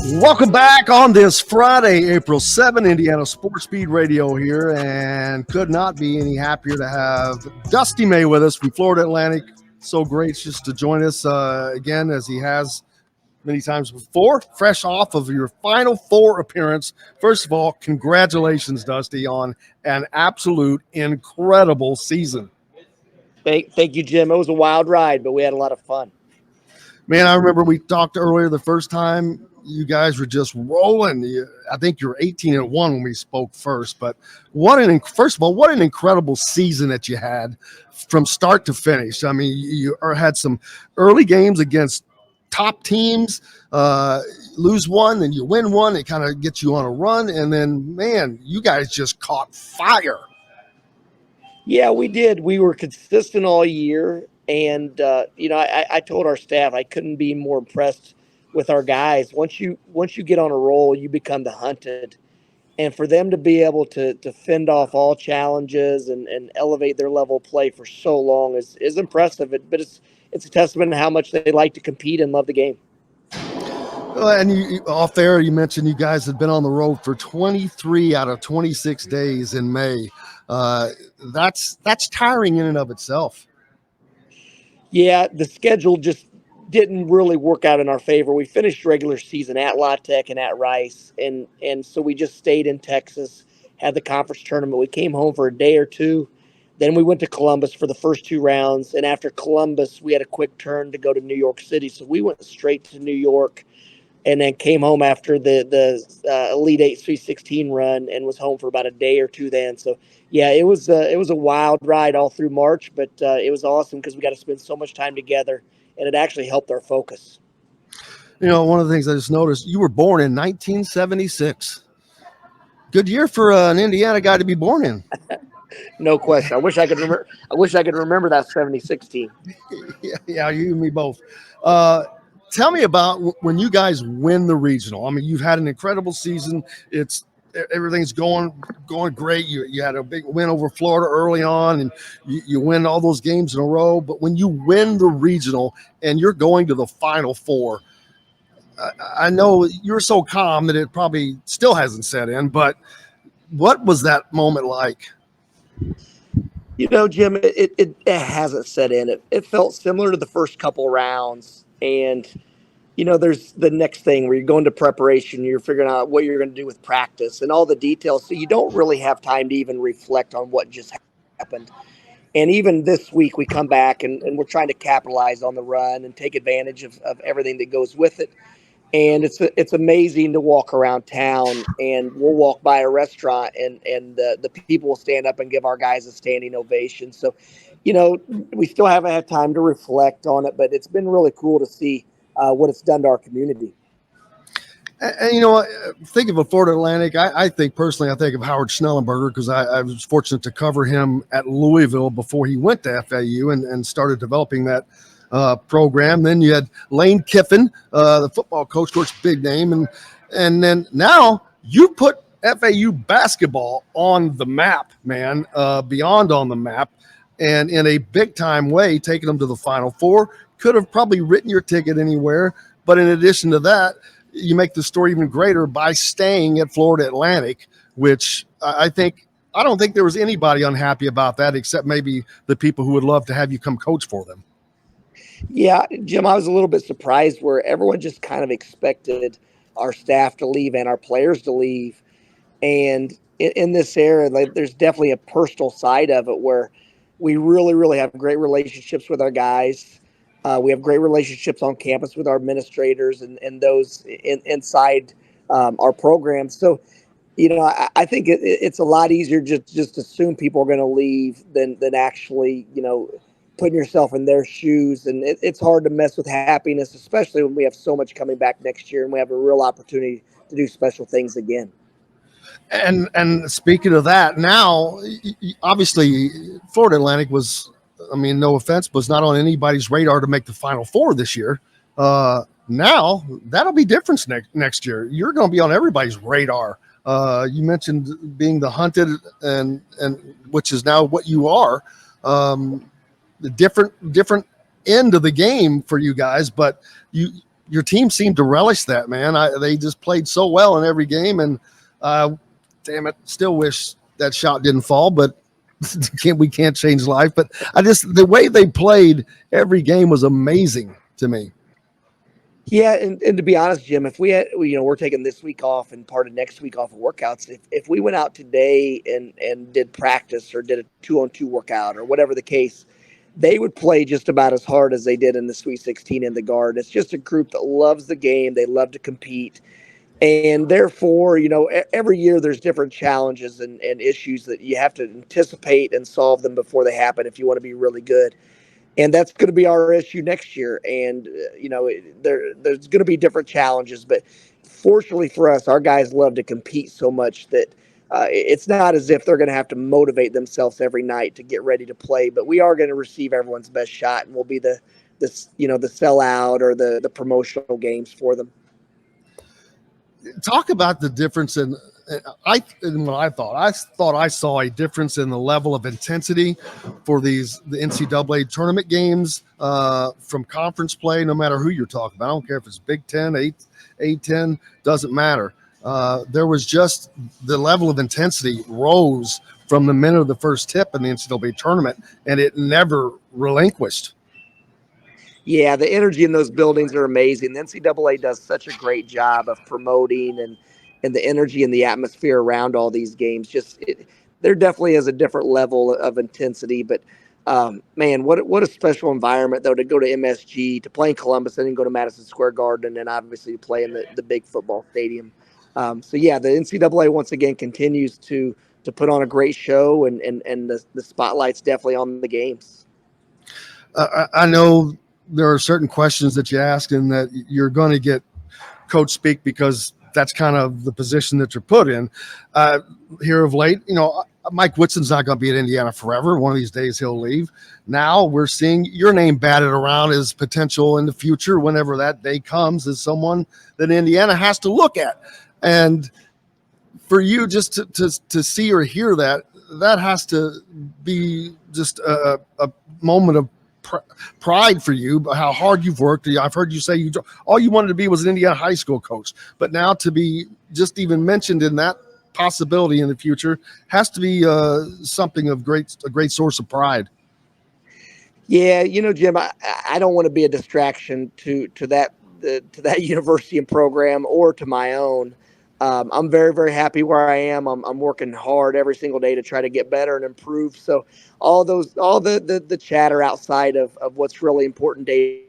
Welcome back on this Friday, April 7, Indiana Sports Speed Radio here, and could not be any happier to have Dusty May with us from Florida Atlantic. So gracious to join us again, as he has many times before, fresh off of your Final Four appearance. First of all, congratulations, Dusty, on an absolute incredible season. Thank you, Jim. It was a wild ride, but we had a lot of fun. Man, I remember we talked earlier the first time. You guys were just rolling. I think you were 18-1 when we spoke first. But first of all, what an incredible season that you had from start to finish. I mean, you had some early games against top teams, lose one, then you win one. It kind of gets you on a run. And then, man, you guys just caught fire. Yeah, we did. We were consistent all year. And, I told our staff I couldn't be more impressed with our guys. Once you get on a roll, you become the hunted. And for them to be able to fend off all challenges and elevate their level of play for so long is impressive. But it's a testament to how much they like to compete and love the game. And off air, you mentioned you guys had been on the road for 23 out of 26 days in May. That's tiring in and of itself. Yeah, the schedule just didn't really work out in our favor. We finished regular season at La Tech and at Rice, and so we just stayed in Texas, had the conference tournament. We came home for a day or two. Then we went to Columbus for the first two rounds, and after Columbus, we had a quick turn to go to New York City. So we went straight to New York, and then came home after the Elite Eight Sweet 16 run, and was home for about a day or two then. So yeah, it was a wild ride all through March, but it was awesome because we got to spend so much time together, and it actually helped our focus. You know, one of the things I just noticed, you were born in 1976. Good year for an Indiana guy to be born in. No question. I wish I could remember. I wish I could remember that 76 team. Yeah, you and me both. Tell me about when you guys win the regional. I mean, you've had an incredible season. Everything's going great. You had a big win over Florida early on, and you win all those games in a row. But when you win the regional and you're going to the Final Four, I know you're so calm that it probably still hasn't set in. But what was that moment like? You know, Jim, it hasn't set in. It felt similar to the first couple rounds, and there's the next thing where you're going to preparation, you're figuring out what you're going to do with practice and all the details. So you don't really have time to even reflect on what just happened. And even this week, we come back and we're trying to capitalize on the run and take advantage of everything that goes with it. And it's amazing to walk around town, and we'll walk by a restaurant and the people will stand up and give our guys a standing ovation. So, we still haven't had time to reflect on it, but it's been really cool to see what it's done to our community. And think of a Florida Atlantic. I think personally of Howard Schnellenberger, because I was fortunate to cover him at Louisville before he went to FAU and started developing that program. Then you had Lane Kiffin, the football coach, of course, big name. And then now you put FAU basketball on the map, man, beyond on the map, and in a big-time way, taking them to the Final Four. Could have probably written your ticket anywhere, but in addition to that, you make the story even greater by staying at Florida Atlantic, which I don't think there was anybody unhappy about that except maybe the people who would love to have you come coach for them. Yeah, Jim, I was a little bit surprised where everyone just kind of expected our staff to leave and our players to leave. And in this era, there's definitely a personal side of it where we really, really have great relationships with our guys. We have great relationships on campus with our administrators and those inside our programs. So, I think it's a lot easier just assume people are going to leave than actually, putting yourself in their shoes. And it's hard to mess with happiness, especially when we have so much coming back next year and we have a real opportunity to do special things again. And speaking of that, now, obviously, Florida Atlantic was, no offense, was not on anybody's radar to make the Final Four this year. Now, that'll be different next year. You're going to be on everybody's radar. You mentioned being the hunted, and which is now what you are. The different end of the game for you guys, but your team seemed to relish that, man. They just played so well in every game, and damn it, still wish that shot didn't fall, but we can't change life. But the way they played every game was amazing to me. Yeah, and to be honest, Jim, if we had, we're taking this week off and part of next week off of workouts. If we went out today and did practice or did a 2-on-2 workout or whatever the case, they would play just about as hard as they did in the Sweet 16 in the Garden. It's just a group that loves the game. They love to compete. And therefore, every year there's different challenges and issues that you have to anticipate and solve them before they happen if you want to be really good. And that's going to be our issue next year. And, there's going to be different challenges. But fortunately for us, our guys love to compete so much that it's not as if they're going to have to motivate themselves every night to get ready to play. But we are going to receive everyone's best shot, and we'll be the sellout or the promotional games for them. Talk about the difference in what I thought. I thought I saw a difference in the level of intensity for the NCAA tournament games from conference play, no matter who you're talking about. I don't care if it's Big Ten, A10, doesn't matter. There was just the level of intensity rose from the minute of the first tip in the NCAA tournament, and it never relinquished. Yeah, the energy in those buildings are amazing. The NCAA does such a great job of promoting and the energy and the atmosphere around all these games. There definitely is a different level of intensity, but man, what a special environment though to go to MSG, to play in Columbus, and then go to Madison Square Garden, and obviously to play in the big football stadium. So yeah, the NCAA once again continues to put on a great show, and the spotlight's definitely on the games. I know there are certain questions that you ask and that you're going to get coach speak because that's kind of the position that you're put in. Here of late, Mike Whitson's not going to be at Indiana forever. One of these days he'll leave. Now we're seeing your name batted around as potential in the future, whenever that day comes, as someone that Indiana has to look at. And for you just to see or hear that has to be just a moment of pride for you, how hard you've worked. I've heard you say all you wanted to be was an Indiana high school coach, but now to be just even mentioned in that possibility in the future has to be something of a great source of pride. Yeah, Jim, I don't want to be a distraction to that university and program or to my own. I'm very, very happy where I am. I'm working hard every single day to try to get better and improve. So all the chatter outside of what's really important day.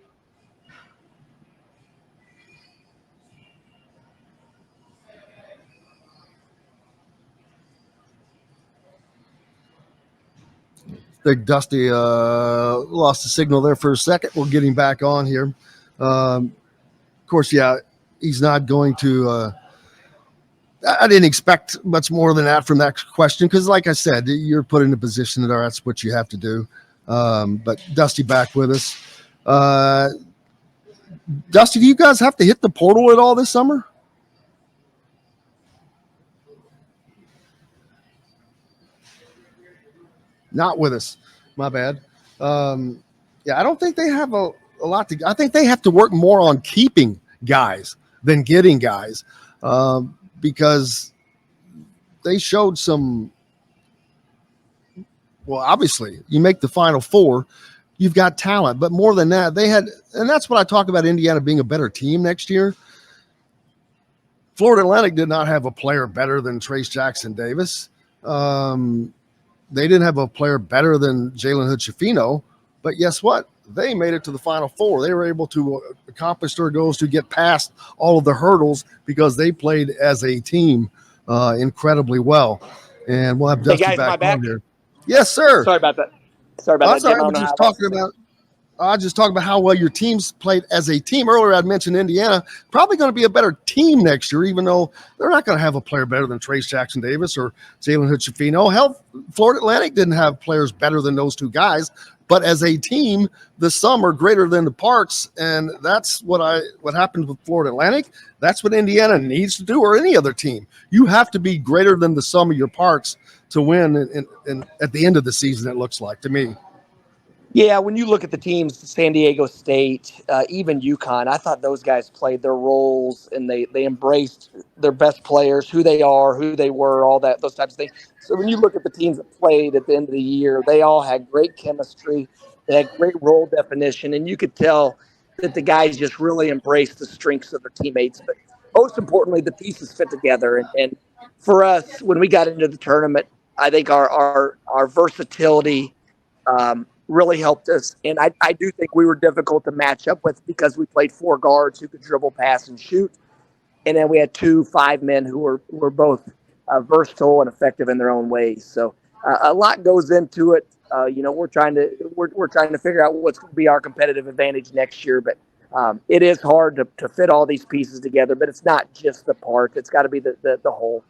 Big Dusty lost the signal there for a second. We'll get him back on here. Of course, yeah, he's not going to I didn't expect much more than that from that question because, like I said, you're put in a position that that's what you have to do. But Dusty back with us. Dusty, do you guys have to hit the portal at all this summer? Not with us. My bad. Yeah, I don't think they have a lot to – I think they have to work more on keeping guys than getting guys. Because they showed some, well, obviously you make the Final Four, you've got talent, but more than that, and that's what I talk about Indiana being a better team next year. Florida Atlantic did not have a player better than Trace Jackson Davis. They didn't have a player better than Jalen Hood-Schifino, but guess what? They made it to the Final Four. They were able to accomplish their goals, to get past all of the hurdles because they played as a team incredibly well. And we'll have Dusty back on here. Yes, sir. Sorry about that. I just talking about how well your teams played as a team. Earlier, I'd mentioned Indiana probably going to be a better team next year, even though they're not going to have a player better than Trace Jackson Davis or Jalen Hood-Schifino. Hell, Florida Atlantic didn't have players better than those two guys. But as a team, the sum are greater than the parts, and that's what happened with Florida Atlantic. That's what Indiana needs to do, or any other team. You have to be greater than the sum of your parts to win. And at the end of the season, it looks like to me. Yeah, when you look at the teams, San Diego State, even UConn, I thought those guys played their roles and they embraced their best players, who they are, who they were, all that, those types of things. So when you look at the teams that played at the end of the year, they all had great chemistry, they had great role definition, and you could tell that the guys just really embraced the strengths of their teammates. But most importantly, the pieces fit together. And for us, when we got into the tournament, I think our versatility really helped us. And I do think we were difficult to match up with because we played four guards who could dribble, pass, and shoot. And then we had 2 5 men who were both versatile and effective in their own ways. So a lot goes into it. We're trying to figure out what's going to be our competitive advantage next year. But it is hard to fit all these pieces together. But it's not just the part; it's got to be the whole.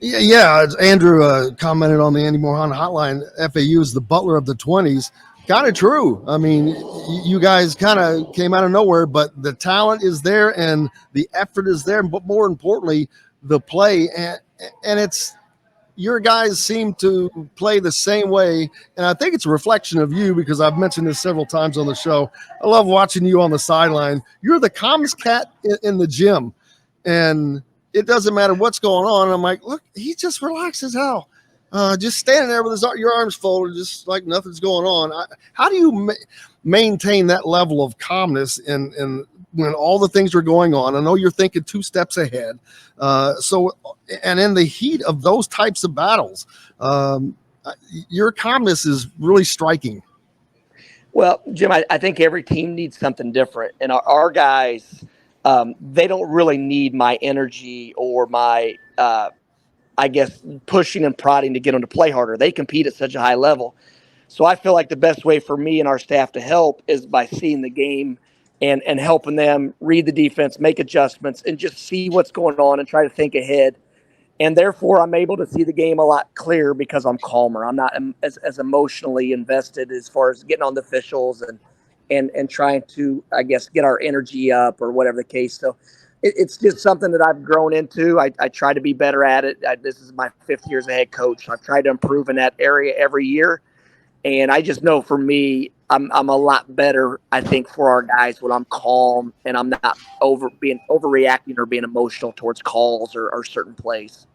Yeah. As Andrew commented on the Andy Mohan hotline, FAU is the Butler of the 20s. Kind of true. I mean, you guys kind of came out of nowhere, but the talent is there and the effort is there. But more importantly, the play and it's your guys seem to play the same way. And I think it's a reflection of you because I've mentioned this several times on the show. I love watching you on the sideline. You're the calmest cat in the gym. And it doesn't matter what's going on. I'm like, look, he just relaxed as hell. Just standing there with your arms folded, just like nothing's going on. How do you maintain that level of calmness in when all the things are going on? I know you're thinking 2 steps ahead. And in the heat of those types of battles, your calmness is really striking. Well, Jim, I think every team needs something different. And our guys, they don't really need my energy or my I guess, pushing and prodding to get them to play harder. They compete at such a high level. So I feel like the best way for me and our staff to help is by seeing the game and helping them read the defense, make adjustments, and just see what's going on and try to think ahead. And therefore, I'm able to see the game a lot clearer because I'm calmer. I'm not as emotionally invested as far as getting on the officials and trying to, I guess, get our energy up or whatever the case. So it's just something that I've grown into. I try to be better at it. This is my 5th year as a head coach. I've tried to improve in that area every year. And I just know for me, I'm a lot better, I think, for our guys when I'm calm and I'm not overreacting or being emotional towards calls or certain plays.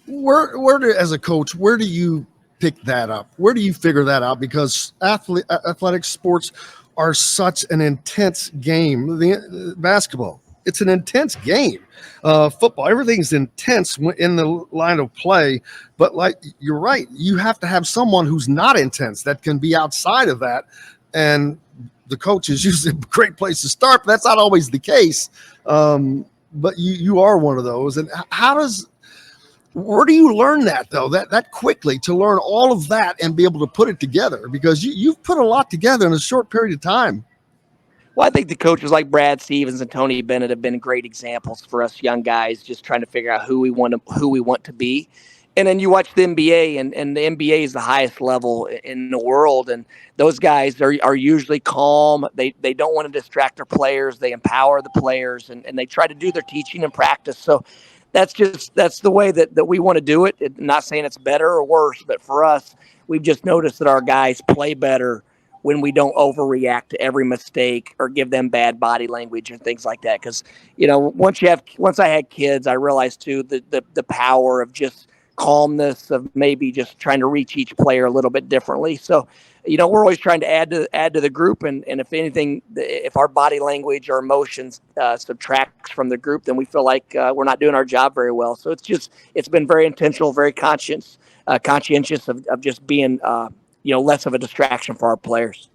As a coach, where do you pick that up? Where do you figure that out? Because athletic sports are such an intense game. The basketball, it's an intense game. Football, everything's intense in the line of play. But like you're right, you have to have someone who's not intense that can be outside of that. And the coach is usually a great place to start, but that's not always the case. But you are one of those. And where do you learn that though? That quickly to learn all of that and be able to put it together because you've put a lot together in a short period of time. Well, I think the coaches like Brad Stevens and Tony Bennett have been great examples for us young guys, just trying to figure out who we want to be. And then you watch the NBA, and the NBA is the highest level in the world, and those guys are usually calm. They don't want to distract their players. They empower the players, and they try to do their teaching and practice. So that's the way that we want to do it. I'm not saying it's better or worse, but for us, we've just noticed that our guys play better when we don't overreact to every mistake or give them bad body language and things like that. Because, once I had kids, I realized too the power of just calmness, of maybe just trying to reach each player a little bit differently. So, we're always trying to add to the group. And if anything, if our body language or emotions subtracts from the group, then we feel like we're not doing our job very well. So it's been very intentional, very conscientious of just being, less of a distraction for our players.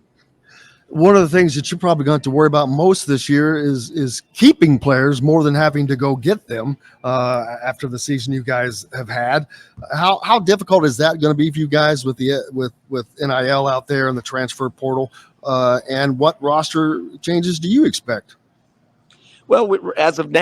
One of the things that you're probably going to have to worry about most this year is keeping players more than having to go get them after the season you guys have had. How difficult is that going to be for you guys with NIL out there and the transfer portal? And what roster changes do you expect? Well, as of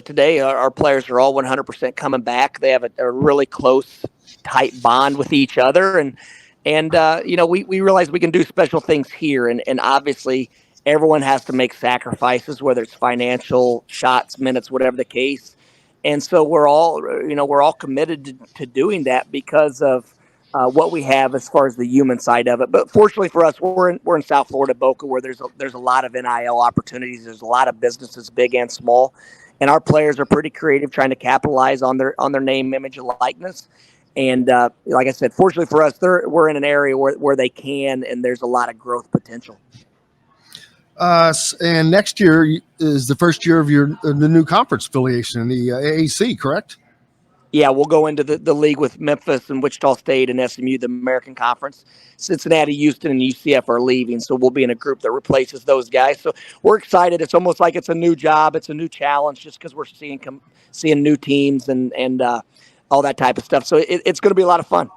today, our players are all 100% coming back. They have a really close, tight bond with each other, and we realize we can do special things here, and obviously everyone has to make sacrifices, whether it's financial, shots, minutes, whatever the case. And so we're all committed to doing that because of what we have as far as the human side of it. But fortunately for us, we're in South Florida, Boca, where there's a lot of NIL opportunities. There's a lot of businesses, big and small, and our players are pretty creative, trying to capitalize on their name, image, and likeness. And like I said, fortunately for us, we're in an area where they can, and there's a lot of growth potential. And next year is the first year of the new conference affiliation in the AAC, correct? Yeah, we'll go into the league with Memphis and Wichita State and SMU, the American Conference. Cincinnati, Houston, and UCF are leaving, so we'll be in a group that replaces those guys. So we're excited. It's almost like it's a new job. It's a new challenge just because we're seeing new teams and all that type of stuff. So it's going to be a lot of fun.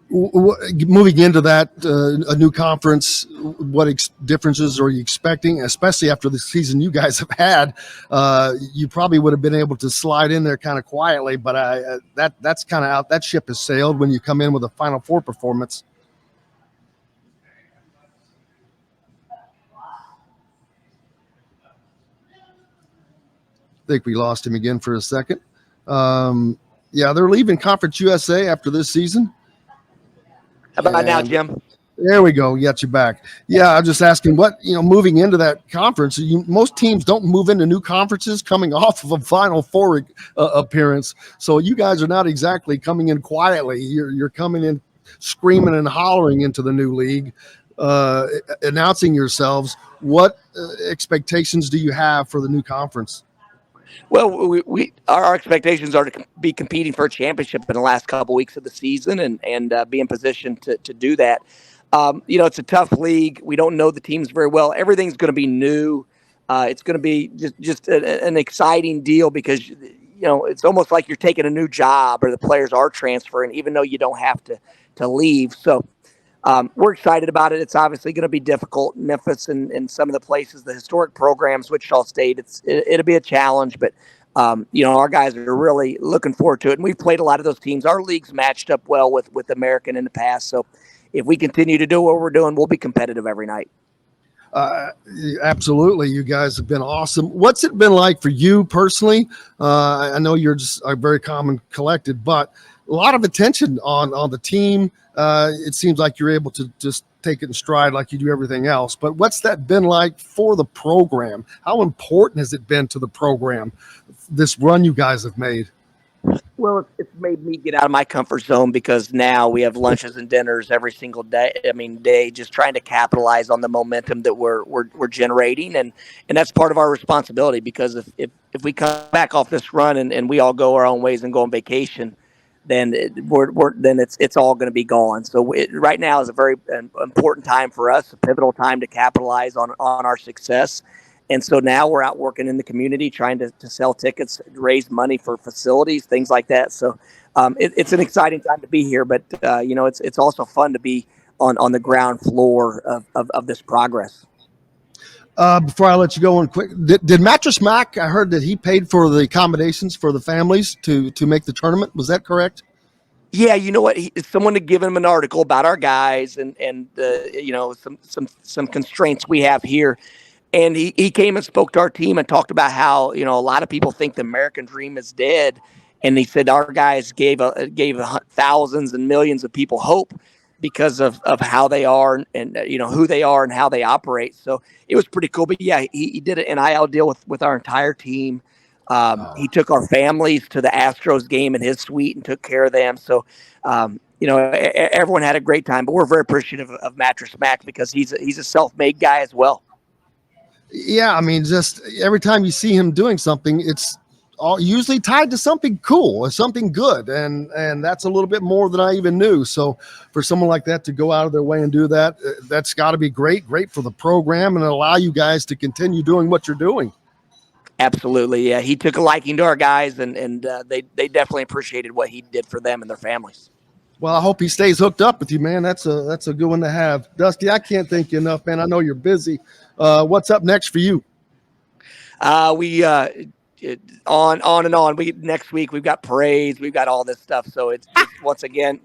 Moving into that, a new conference, what differences are you expecting, especially after the season you guys have had? You probably would have been able to slide in there kind of quietly, but that's kind of out. That ship has sailed when you come in with a Final Four performance. I think we lost him again for a second. Yeah, they're leaving Conference USA after this season. How about now, Jim? There we go. Got you back. Yeah, I'm just asking moving into that conference, most teams don't move into new conferences coming off of a Final Four appearance. So you guys are not exactly coming in quietly. You're coming in screaming and hollering into the new league, announcing yourselves. What expectations do you have for the new conference? Well, our expectations are to be competing for a championship in the last couple weeks of the season and be in position to do that. It's a tough league. We don't know the teams very well. Everything's going to be new. It's going to be just an exciting deal because, it's almost like you're taking a new job or the players are transferring, even though you don't have to leave. So we're excited about it. It's obviously going to be difficult. Memphis and some of the places, the historic programs, Wichita State, it'll be a challenge, but our guys are really looking forward to it. And we've played a lot of those teams. Our league's matched up well with American in the past. So if we continue to do what we're doing, we'll be competitive every night. Absolutely. You guys have been awesome. What's it been like for you personally? I know you're just very calm and collected, but a lot of attention on the team. It seems like you're able to just take it in stride like you do everything else. But what's that been like for the program? How important has it been to the program, this run you guys have made? Well, it's made me get out of my comfort zone because now we have lunches and dinners every single day. Just trying to capitalize on the momentum that we're generating, and that's part of our responsibility. Because if we come back off this run and we all go our own ways and go on vacation, then it's all going to be gone. So right now is a very important time for us, a pivotal time to capitalize on our success. And so now we're out working in the community, trying to sell tickets, raise money for facilities, things like that. So it's an exciting time to be here, but it's also fun to be on the ground floor of this progress. Before I let you go on quick, did Mattress Mac, I heard that he paid for the accommodations for the families to make the tournament. Was that correct? Yeah, you know what? Someone had given him an article about our guys and some constraints we have here. And he came and spoke to our team and talked about how, a lot of people think the American dream is dead. And he said our guys gave thousands and millions of people hope because of how they are and who they are and how they operate. So it was pretty cool. But yeah, he did an NIL deal with our entire team. He took our families to the Astros game in his suite and took care of them. So, everyone had a great time. But we're very appreciative of Mattress Mac because he's a self-made guy as well. Yeah, just every time you see him doing something, it's all usually tied to something cool or something good, and that's a little bit more than I even knew. So for someone like that to go out of their way and do that, that's got to be great for the program and allow you guys to continue doing what you're doing. Absolutely, yeah. He took a liking to our guys, and they definitely appreciated what he did for them and their families. Well, I hope he stays hooked up with you, man. That's a good one to have. Dusty, I can't thank you enough, man. I know you're busy. What's up next for you? We on and on. Next week we've got parades, we've got all this stuff. So it's once again,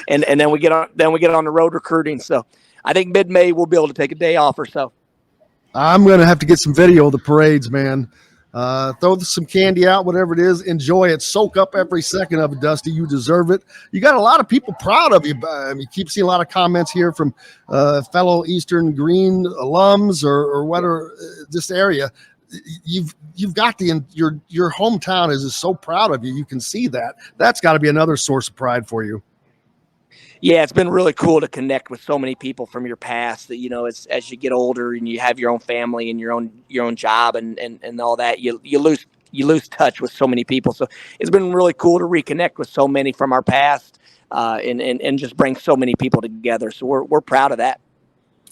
and then we get on the road recruiting. So I think mid-May we'll be able to take a day off or so. I'm gonna have to get some video of the parades, man. Throw some candy out, whatever it is. Enjoy it. Soak up every second of it, Dusty. You deserve it. You got a lot of people proud of you. You keep seeing a lot of comments here from fellow Eastern Green alums or whatever this area. You've got your hometown is so proud of you. You can see that. That's got to be another source of pride for you. Yeah, it's been really cool to connect with so many people from your past that, as you get older and you have your own family and your own job and all that, you lose touch with so many people. So it's been really cool to reconnect with so many from our past and just bring so many people together. So we're proud of that.